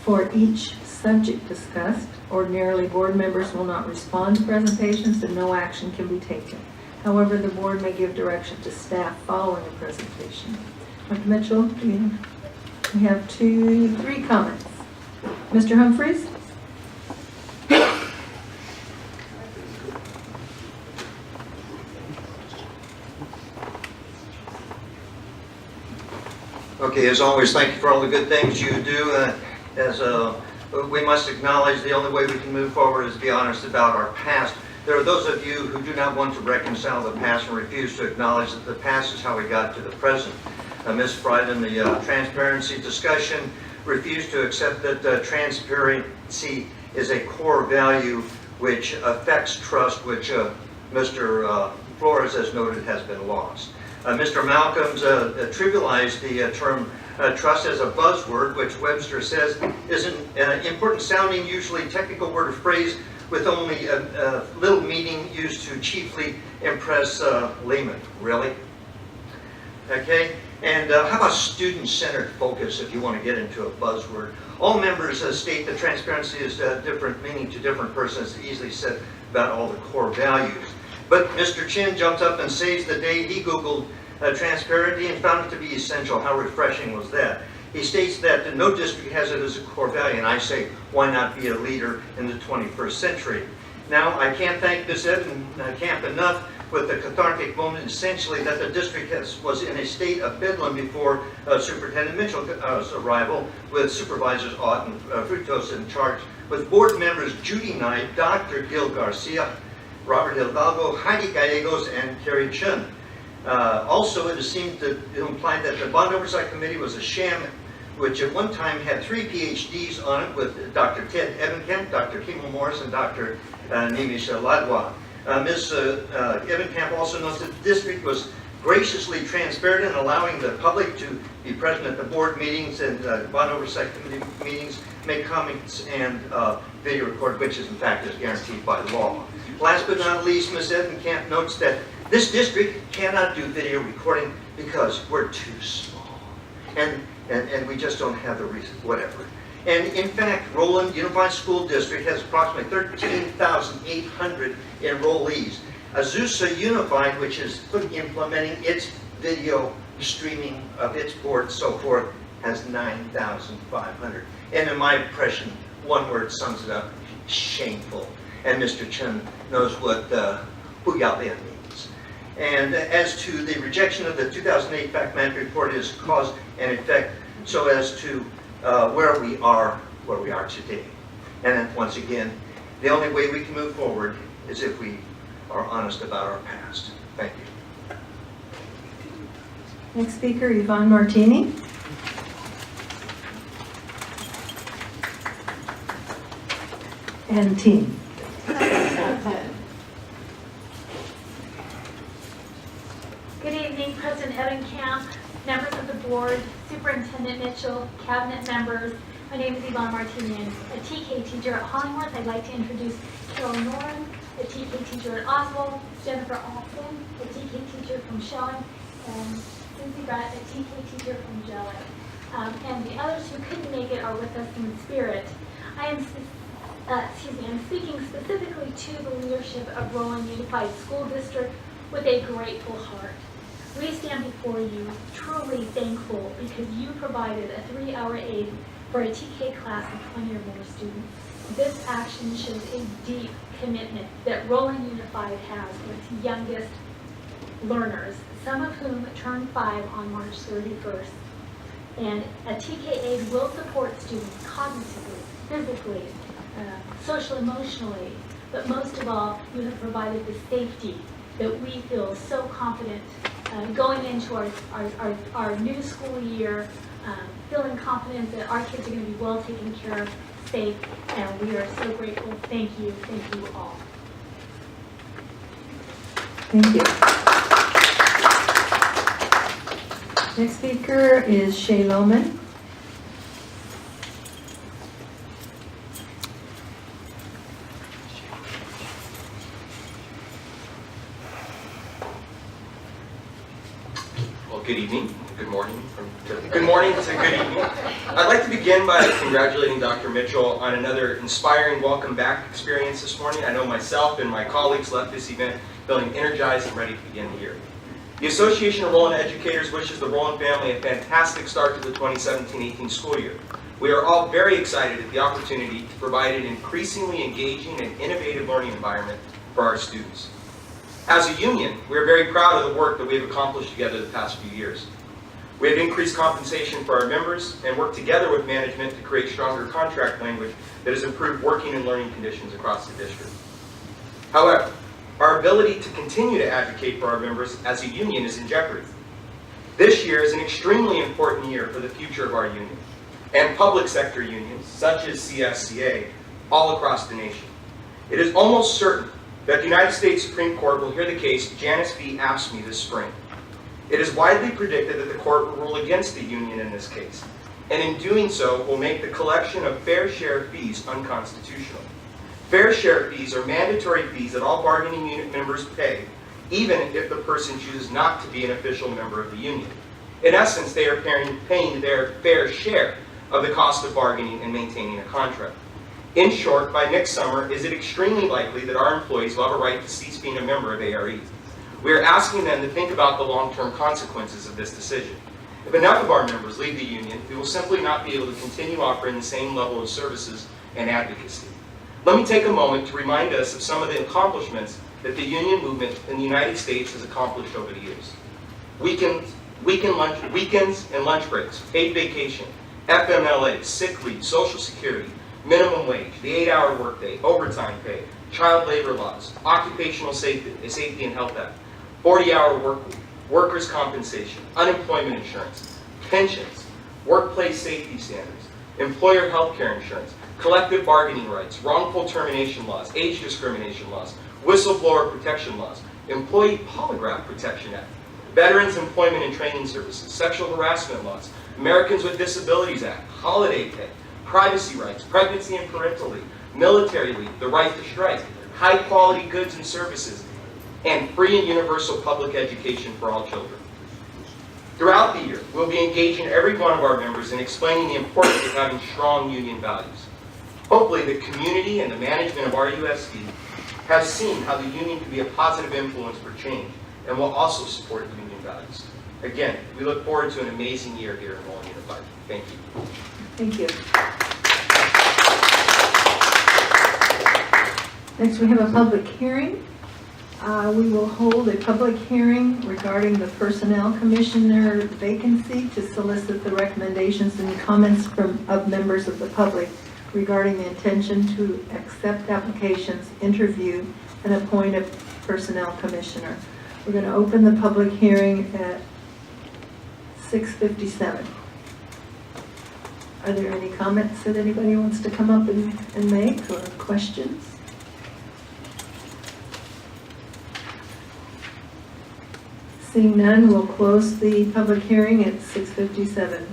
for each subject discussed. Ordinarily, board members will not respond to presentations and no action can be taken. However, the board may give direction to staff following a presentation. Dr. Mitchell, we have 3 comments. Mr. Humphreys? Okay, as always, thank you for all the good things you do. As we must acknowledge the only way we can move forward is to be honest about our past. There are those of you who do not want to reconcile the past and refuse to acknowledge that the past is how we got to the present. Ms. Fried, in the transparency discussion, refused to accept that transparency is a core value which affects trust, which Mr. Flores has noted has been lost. Mr. Malcolms trivialized the term trust as a buzzword, which Webster says is an important sounding, usually technical word or phrase with only a little meaning, used to chiefly impress laymen. Really? Okay? And how about student-centered focus, if you want to get into a buzzword? All members state that transparency is different meaning to different persons, easily said about all the core values. But Mr. Chin jumped up and saves the day. He Googled transparency and found it to be essential. How refreshing was that? He states that no district has it as a core value, and I say, why not be a leader in the 21st century? Now, I can't thank Gazette and Camp enough with the cathartic moment, essentially, that the district was in a state of bedlam before Superintendent Mitchell's arrival, with Supervisors Ott and Fructose in charge, with board members Judy Knight, Dr. Gil Garcia, Robert Hidalgo, Heidi Gallegos, and Carrie Chun. Also, it seemed to imply that the Bond Oversight Committee was a sham, which at one time had 3 PhDs on it, with Dr. Ted Evankamp, Dr. Kimmel Morris, and Dr. Nimish Ladwa. Ms. Evankamp also notes that the district was graciously transparent in allowing the public to be present at the board meetings and Bond Oversight Committee meetings, make comments, and video record, which is in fact is guaranteed by law. Last but not least, Ms. Evankamp notes that this district cannot do video recording because we're too small. And we just don't have the reason, whatever. And in fact, Rowland Unified School District has approximately 13,800 enrollees. Azusa Unified, which is implementing its video streaming of its board and so forth, has 9,500. And in my impression, one word sums it up: shameful. And Mr. Chen knows what Huyaben means. And as to the rejection of the 2008 fact management report is cause and effect, so as to where we are today. And then once again, the only way we can move forward is if we are honest about our past. Thank you. Next speaker, Yvonne Martini. And team. Good evening, President Evankamp, members of the board, Superintendent Mitchell, cabinet members. My name is Yvonne Martini. I'm a TK teacher at Hollingworth. I'd like to introduce Carol Noren, a TK teacher at Oswald, Jennifer Austin, a TK teacher from Shelling, and Cynthia Brett, a TK teacher from Joliet. And the others who couldn't make it are with us in spirit. I'm speaking specifically to the leadership of Rowland Unified School District with a grateful heart. We stand before you truly thankful because you provided a 3-hour aid for a TK class of 20 or more students. This action shows a deep commitment that Rowland Unified has for its youngest learners, some of whom turn 5 on March 31st. And a TK aid will support students cognitively, physically, social, emotionally, but most of all, you have provided the safety that we feel so confident going into our new school year, feeling confident that our kids are going to be well taken care of, safe, and we are so grateful. Thank you all. Thank you. Next speaker is Shay Lohman. Good evening, good morning to good evening. I'd like to begin by congratulating Dr. Mitchell on another inspiring welcome back experience this morning. I know myself and my colleagues left this event feeling energized and ready to begin the year. The Association of Rowland Educators wishes the Rowland family a fantastic start to the 2017-18 school year. We are all very excited at the opportunity to provide an increasingly engaging and innovative learning environment for our students. As a union, we are very proud of the work that we have accomplished together the past few years. We have increased compensation for our members and worked together with management to create stronger contract language that has improved working and learning conditions across the district. However, our ability to continue to advocate for our members as a union is in jeopardy. This year is an extremely important year for the future of our union and public sector unions, such as CSEA, all across the nation. It is almost certain that the United States Supreme Court will hear the case Janice v. AFSCME this spring. It is widely predicted that the court will rule against the union in this case, and in doing so will make the collection of fair share fees unconstitutional. Fair share fees are mandatory fees that all bargaining unit members pay, even if the person chooses not to be an official member of the union. In essence, they are paying their fair share of the cost of bargaining and maintaining a contract. In short, by next summer, is it extremely likely that our employees will have a right to cease being a member of ARE. We are asking them to think about the long-term consequences of this decision. If enough of our members leave the union, we will simply not be able to continue offering the same level of services and advocacy. Let me take a moment to remind us of some of the accomplishments that the union movement in the United States has accomplished over the years. Weekends and lunch breaks, paid vacation, FMLA, sick leave, Social Security, minimum wage, the 8-hour workday, overtime pay, child labor laws, occupational safety and health act, 40-hour work week, workers' compensation, unemployment insurance, pensions, workplace safety standards, employer health care insurance, collective bargaining rights, wrongful termination laws, age discrimination laws, whistleblower protection laws, Employee Polygraph Protection Act, Veterans Employment and Training Services, sexual harassment laws, Americans with Disabilities Act, holiday pay, privacy rights, pregnancy and parental leave, military leave, the right to strike, high quality goods and services, and free and universal public education for all children. Throughout the year, we'll be engaging every one of our members in explaining the importance of having strong union values. Hopefully, the community and the management of RUSD have seen how the union can be a positive influence for change and will also support union values. Again, we look forward to an amazing year here at Rowland Unified. Thank you. Thank you. Next, we have a public hearing. We will hold a public hearing regarding the Personnel Commissioner vacancy to solicit the recommendations and comments of members of the public regarding the intention to accept applications, interview, and appoint a Personnel Commissioner. We're going to open the public hearing at 6:57. Are there any comments that anybody wants to come up and make, or questions? Seeing none, we'll close the public hearing at 6:57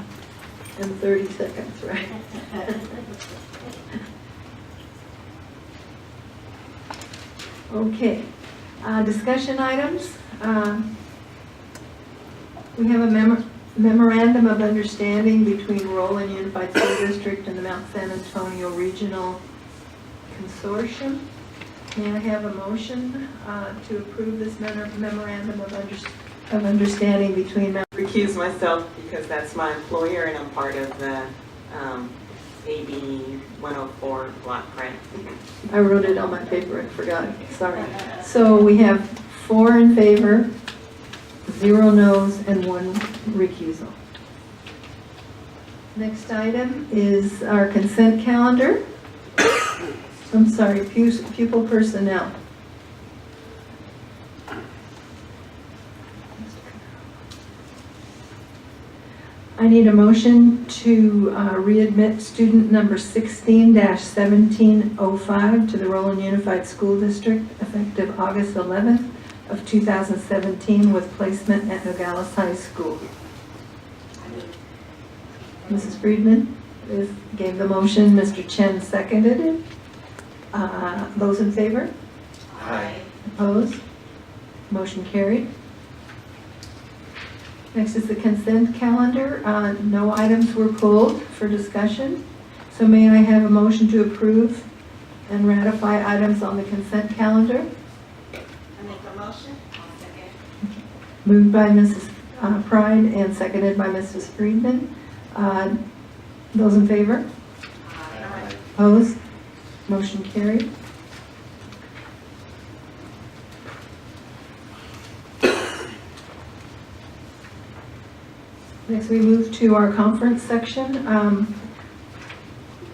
and 30 seconds, right? Okay, discussion items. We have a memorandum of understanding between Rowland Unified School District and the Mount San Antonio Regional Consortium. May I have a motion to approve this memorandum of understanding between Mount... Recuse myself because that's my employer and I'm part of the AB 104 block grant. I wrote it on my paper and forgot, sorry. So we have 4 in favor, 0 no's, and 1 recusal. Next item is our consent calendar. I'm sorry, pupil personnel. I need a motion to readmit student number 16-1705 to the Rowland Unified School District effective August 11th of 2017 with placement at Nogales High School. Mrs. Friedman gave the motion. Mr. Chen seconded it. Those in favor? Aye. Opposed? Motion carried. Next is the consent calendar. No items were pulled for discussion. So may I have a motion to approve and ratify items on the consent calendar? I make a motion. I'll second. Moved by Mrs. Pride and seconded by Mrs. Friedman. Those in favor? Aye. Opposed? Motion carried. Next, we move to our conference section.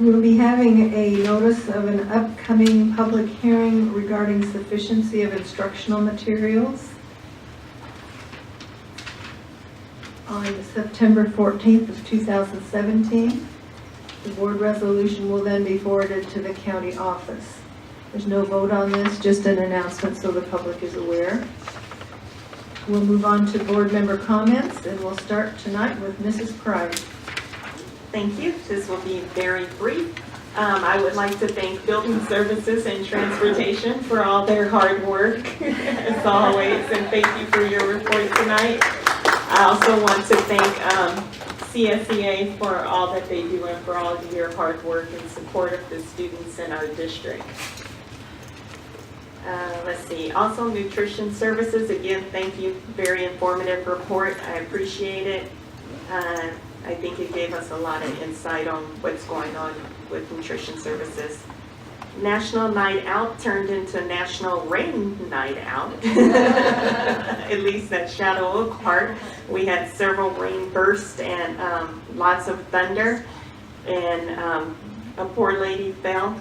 We'll be having a notice of an upcoming public hearing regarding sufficiency of instructional materials on September 14th of 2017. The board resolution will then be forwarded to the county office. There's no vote on this, just an announcement so the public is aware. We'll move on to board member comments, and we'll start tonight with Mrs. Pride. Thank you. This will be very brief. I would like to thank Building Services and Transportation for all their hard work, as always, and thank you for your report tonight. I also want to thank CSEA for all that they do and for all of your hard work in support of the students in our district. Let's see, also Nutrition Services, again, thank you, very informative report, I appreciate it. I think it gave us a lot of insight on what's going on with Nutrition Services. National Night Out turned into National Rain Night Out, at least at Shadow Oak Park. We had several rain bursts and lots of thunder, and a poor lady fell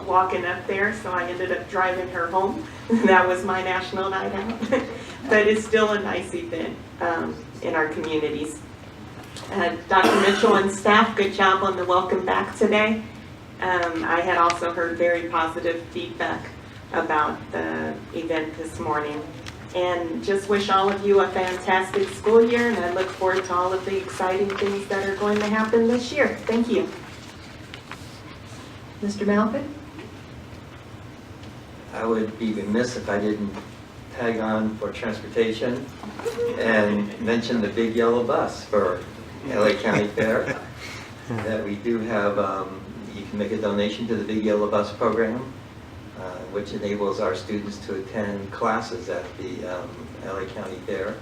walking up there, so I ended up driving her home. That was my National Night Out. But it's still a nice event in our communities. Dr. Mitchell and staff, good job on the welcome back today. I had also heard very positive feedback about the event this morning. And just wish all of you a fantastic school year, and I look forward to all of the exciting things that are going to happen this year. Thank you. Mr. Malkin? I would be remiss if I didn't tag on for transportation and mention the big yellow bus for LA County Fair. That we do have, you can make a donation to the Big Yellow Bus program, which enables our students to attend classes at the LA County Fair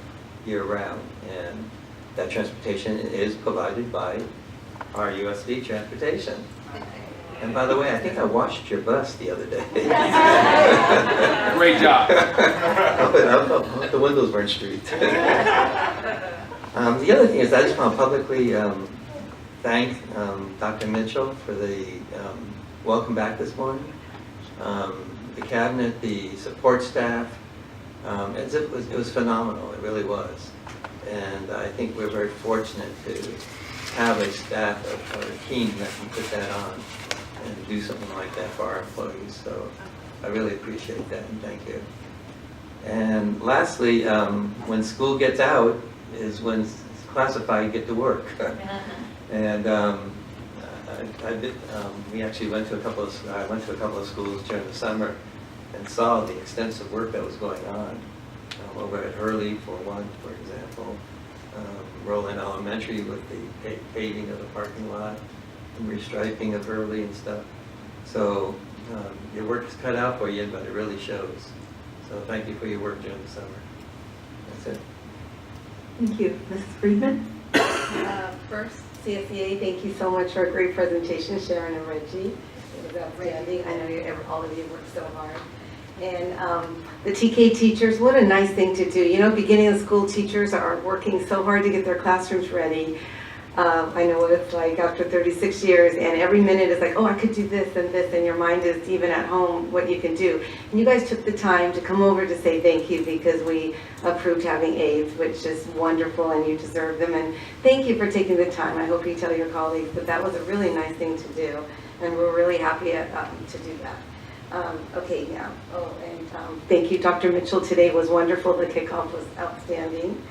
year-round. And that transportation is provided by our USD Transportation. And by the way, I think I washed your bus the other day. Great job. The windows weren't streaked. The other thing is I just want to publicly thank Dr. Mitchell for the welcome back this morning. The cabinet, the support staff, it was phenomenal, it really was. And I think we're very fortunate to have a staff, or a team that can put that on and do something like that for our employees. So I really appreciate that, and thank you. And lastly, when school gets out is when classified get to work. And we actually went to a couple of schools during the summer and saw the extensive work that was going on over at Hurley, for one, for example, Rowland Elementary with the paving of the parking lot and restriping of Hurley and stuff. So your work is cut out for you, but it really shows. So thank you for your work during the summer. That's it. Thank you. Mrs. Friedman? First, CSEA, thank you so much for a great presentation, Sharon and Reggie. It was outstanding. I know all of you worked so hard. And the TK teachers, what a nice thing to do. You know, beginning of school teachers are working so hard to get their classrooms ready. I know what it's like after 36 years, and every minute is like, oh, I could do this, and your mind is even at home what you can do. And you guys took the time to come over to say thank you because we approved having aides, which is wonderful, and you deserve them. And thank you for taking the time. I hope you tell your colleagues that that was a really nice thing to do, and we're really happy to do that. Okay, now, thank you, Dr. Mitchell. Today was wonderful. The kickoff was outstanding.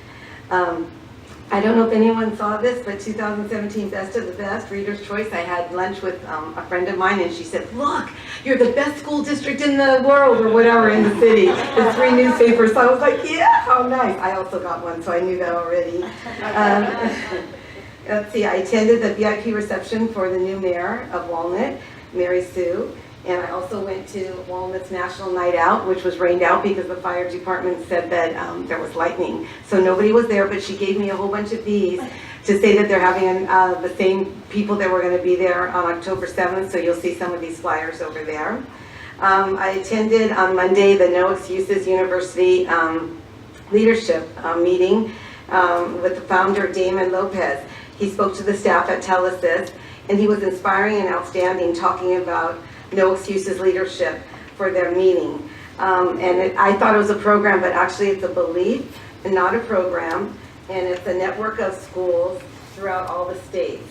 I don't know if anyone saw this, but 2017 Best of the Best, Reader's Choice. I had lunch with a friend of mine, and she said, look, you're the best school district in the world, or whatever, in the city. The 3 newspapers. So I was like, yeah, how nice. I also got one, so I knew that already. Let's see, I attended the VIP reception for the new mayor of Walnut, Mary Sue. And I also went to Walnut's National Night Out, which was rained out because the fire department said that there was lightning. So nobody was there, but she gave me a whole bunch of these to say that they're having the same people that were going to be there on October 7th. So you'll see some of these flyers over there. I attended on Monday the No Excuses University leadership meeting. with the founder, Damon Lopez. He spoke to the staff at Telesis, and he was inspiring and outstanding, talking about no excuses leadership for their meeting. I thought it was a program, but actually it's a belief and not a program, and it's a network of schools throughout all the states.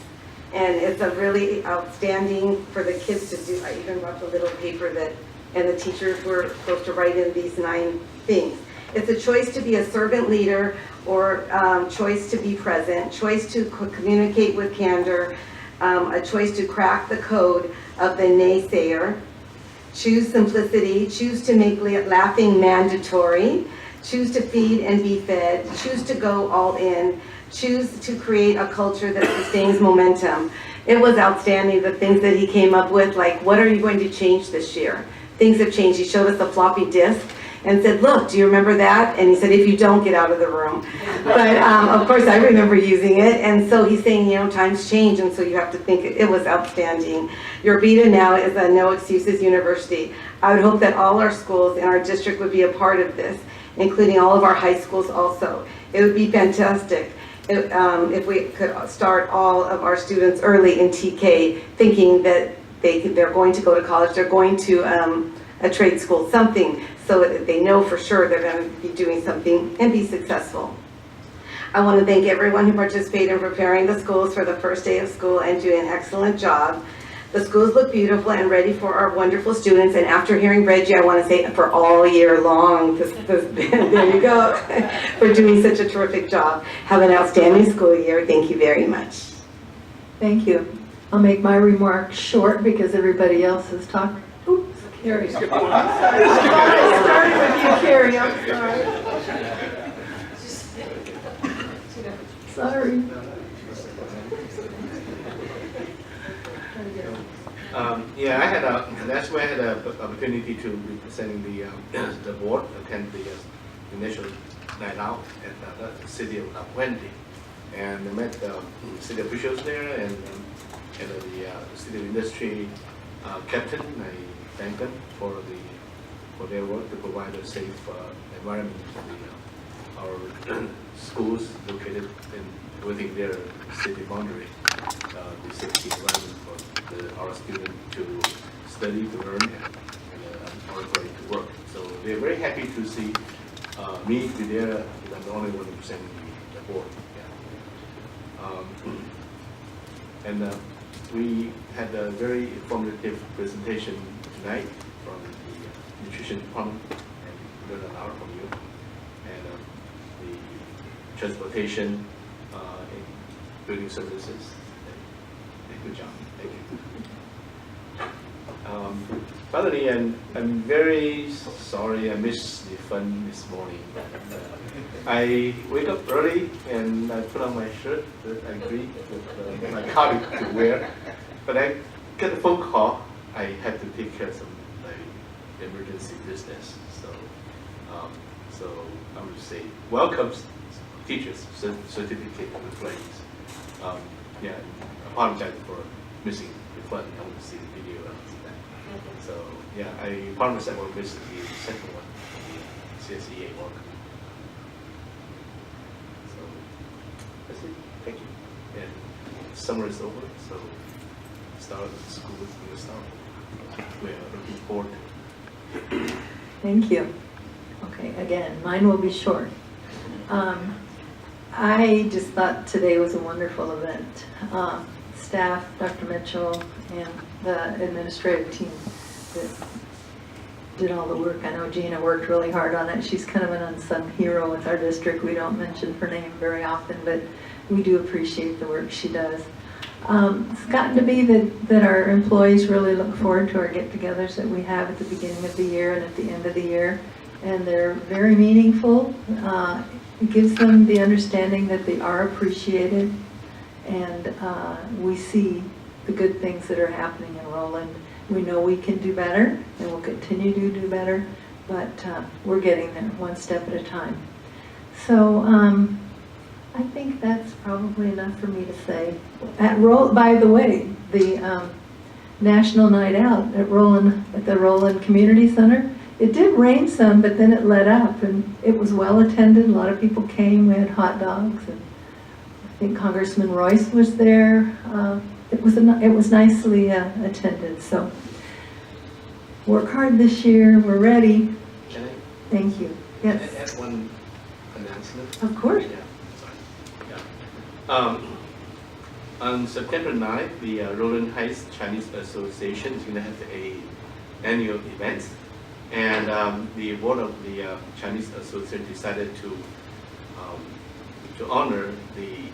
And it's a really outstanding for the kids to do. I even brought the little paper that, and the teachers were supposed to write in these 9 things. It's a choice to be a servant leader, or choice to be present, choice to communicate with candor, a choice to crack the code of the naysayer, choose simplicity, choose to make laughing mandatory, choose to feed and be fed, choose to go all in, choose to create a culture that sustains momentum. It was outstanding, the things that he came up with, like, what are you going to change this year? Things have changed. He showed us a floppy disk and said, look, do you remember that? And he said, if you don't, get out of the room. But of course, I remember using it. And so he's saying, you know, times change, and so you have to think. It was outstanding. Your beta now is a No Excuses University. I would hope that all our schools in our district would be a part of this, including all of our high schools also. It would be fantastic if we could start all of our students early in TK thinking that they're going to go to college, they're going to a trade school, something, so that they know for sure they're going to be doing something and be successful. I want to thank everyone who participated in preparing the schools for the first day of school and doing an excellent job. The schools look beautiful and ready for our wonderful students, and after hearing Reggie, I want to say for all year long, there you go, for doing such a terrific job. Have an outstanding school year. Thank you very much. Thank you. I'll make my remarks short because everybody else is talking. Oops, Carrie. I'm sorry. I started with you, Carrie. I'm sorry. Sorry. Yeah, I had that's where I had an opportunity to represent the board, attend the initial night out at the city of La Puente, and I met city officials there and the city industry captain. I thank them for their work to provide a safe environment for our schools located within their city boundary. The safety environment for our students to study, to learn, and also to work. So they're very happy to see me be there. I'm the only one representing the board. Yeah. We had a very informative presentation tonight from the nutrition department, and learned a lot from you. And the transportation, building services. Good job. Thank you. Finally, I'm very sorry I missed the fun this morning. I wake up early and I put on my shirt that I agreed with my colleague to wear, but I got a phone call. I had to take care of some emergency business. So I would say welcome teachers, certificate employees. Yeah, apologize for missing the fun. I want to see the video and see that. So yeah, I promise I won't miss the second one, the CSEA work. So that's it. Thank you. And summer is over, so start school is going to start. We are looking forward to it. Thank you. Okay, again, mine will be short. I just thought today was a wonderful event. Staff, Dr. Mitchell, and the administrative team that did all the work. I know Gina worked really hard on it. She's kind of an unsung hero with our district. We don't mention her name very often, but we do appreciate the work she does. It's gotten to be that our employees really look forward to our get-togethers that we have at the beginning of the year and at the end of the year, and they're very meaningful. It gives them the understanding that they are appreciated, and we see the good things that are happening in Rowland. We know we can do better, and we'll continue to do better, but we're getting there one step at a time. So I think that's probably enough for me to say. By the way, the National Night Out at the Rowland Community Center It did rain some, but then it let up, and it was well attended. A lot of people came. We had hot dogs, and I think Congressman Royce was there. It was nicely attended. So work hard this year. We're ready. Can I Thank you. Yes, add one announcement? of course. Yeah, sorry. Yeah. On September 9th, the Rowland Heights Chinese Association is going to have a annual event. And the board of the Chinese Association decided to honor the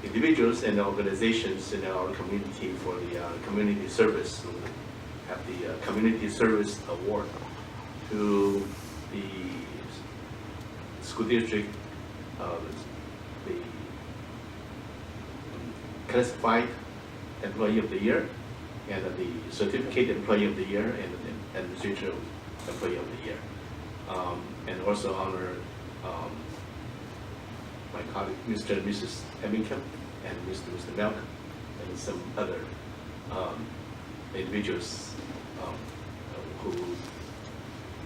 individuals and organizations in our community for the community service. So we have the Community Service Award to the school district, the classified employee of the year, and the certificate employee of the year, and the administrative employee of the year. And also honor my colleague, Mr. and Mrs. Hemmingham, and Mr. Malcolm, and some other individuals who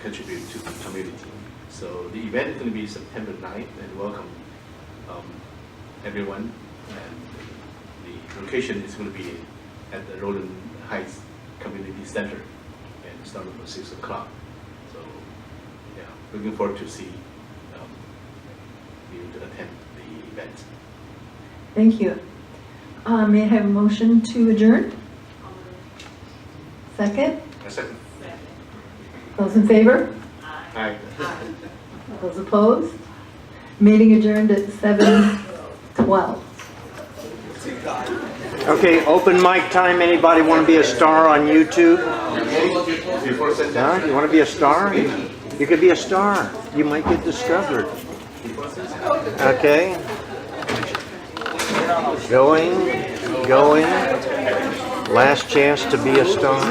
contribute to the community. So the event is going to be September 9th, and welcome everyone. And the location is going to be at the Rowland Heights Community Center, and starting from 6 o'clock. So, yeah, looking forward to see you to attend the event. Thank you. May I have a motion to adjourn? Second? A second. Those in favor? Aye. Those opposed? Meeting adjourned at 7:12. Okay, open mic time. Anybody want to be a star on YouTube? Before sunset. Huh? You want to be a star? You could be a star. You might get discovered. Okay. Going. Last chance to be a star.